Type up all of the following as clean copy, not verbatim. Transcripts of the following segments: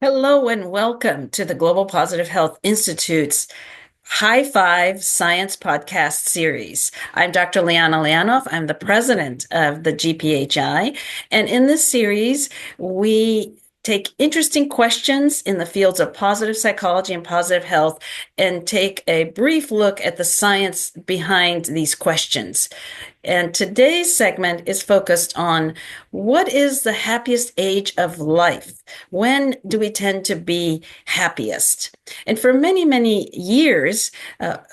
Hello and welcome to the Global Positive Health Institute's High Five Science Podcast series. I'm Dr. Lianov. I'm the president of the GPHI. And in this series, we take interesting questions in the fields of positive psychology and positive health and take a brief look at the science behind these questions. And today's segment is focused on what is the happiest age of life? When do we tend to be happiest? And for many, many years,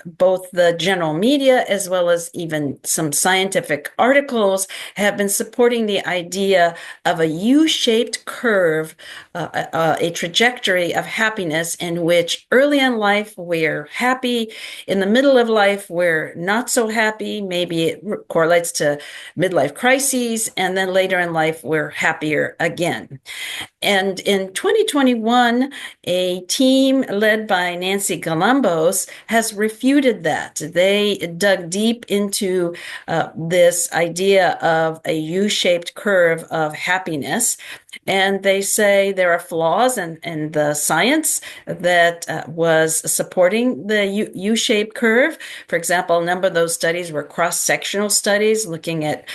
both the general media as well as even some scientific articles have been supporting the idea of a U-shaped curve, a trajectory of happiness in which early in life we're happy, in the middle of life we're not so happy, maybe it correlates to midlife crises, and then later in life we're happier again. And in 2021, a team led by Nancy Galambos has refuted that. They dug deep into this idea of a U-shaped curve of happiness. And they say there are flaws in the science that was supporting the U-shaped curve. For example, a number of those studies were cross-sectional studies looking at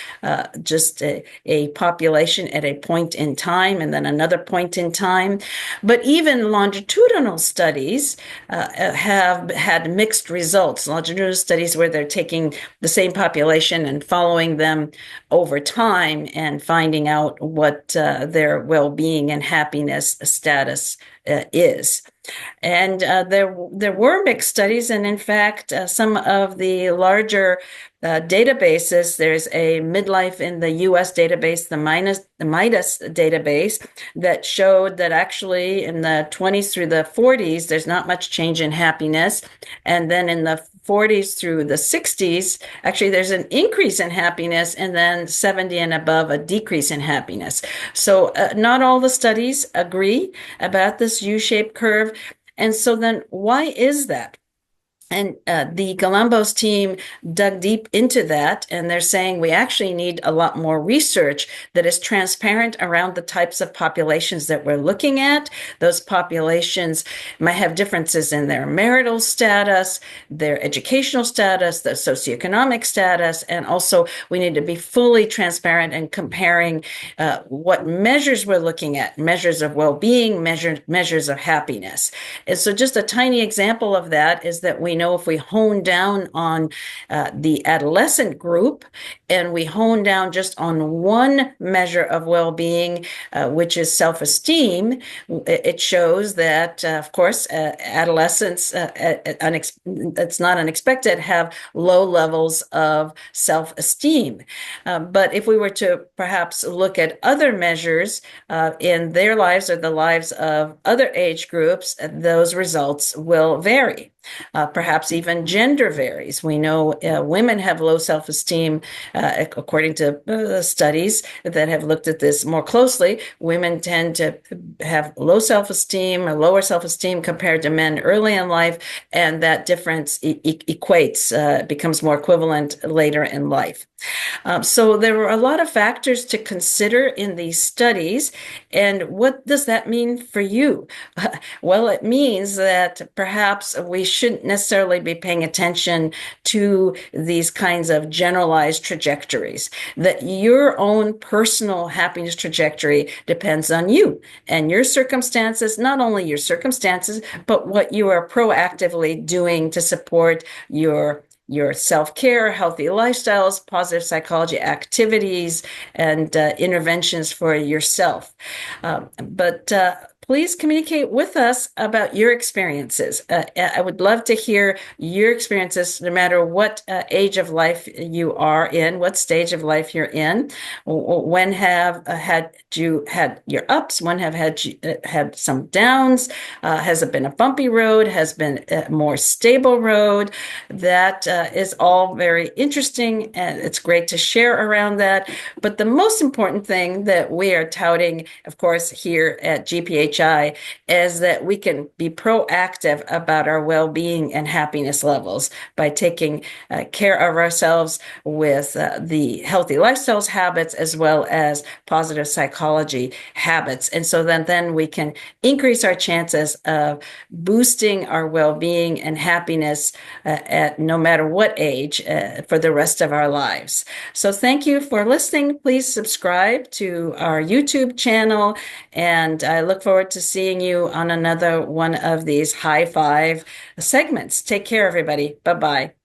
just a population at a point in time and then another point in time. But even longitudinal studies have had mixed results. Longitudinal studies where they're taking the same population and following them over time and finding out what their well-being and happiness status is. And there were mixed studies, and in fact, some of the larger databases, there's a midlife in the U.S. database, the MIDAS database, that showed that actually in the 20s through the 40s, there's not much change in happiness. And then in the 40s through the 60s, actually there's an increase in happiness, and then 70 and above, a decrease in happiness. So not all the studies agree about this U-shaped curve. And so then why is that? And the Galambos team dug deep into that, and they're saying we actually need a lot more research that is transparent around the types of populations that we're looking at. Those populations might have differences in their marital status, their educational status, their socioeconomic status, and also we need to be fully transparent in comparing what measures we're looking at, measures of well-being, measures of happiness. And so just a tiny example of that is that we know if we hone down on the adolescent group and we hone down just on one measure of well-being, which is self-esteem, it shows that, of course, adolescents, it's not unexpected, have low levels of self-esteem. But if we were to perhaps look at other measures in their lives or the lives of other age groups, those results will vary. Perhaps even gender varies. We know women have low self-esteem, according to studies that have looked at this more closely. Women tend to have low self-esteem or lower self-esteem compared to men early in life, and that difference equates, becomes more equivalent later in life. So there were a lot of factors to consider in these studies. And what does that mean for you? Well, it means that perhaps we shouldn't necessarily be paying attention to these kinds of generalized trajectories, that your own personal happiness trajectory depends on you and your circumstances, not only your circumstances, but what you are proactively doing to support your self-care, healthy lifestyles, positive psychology activities, and interventions for yourself. But please communicate with us about your experiences. I would love to hear your experiences, no matter what age of life you are in, what stage of life you're in. When have you had your ups? When have had some downs? Has it been a bumpy road? Has been a more stable road? That is all very interesting, and it's great to share around that. But the most important thing that we are touting, of course, here at GPHI GPHI is that we can be proactive about our well-being and happiness levels by taking care of ourselves with the healthy lifestyles habits as well as positive psychology habits. And so then we can increase our chances of boosting our well-being and happiness at no matter what age for the rest of our lives. So thank you for listening. Please subscribe to our YouTube channel, and I look forward to seeing you on another one of these high five segments. Take care, everybody. Bye-bye.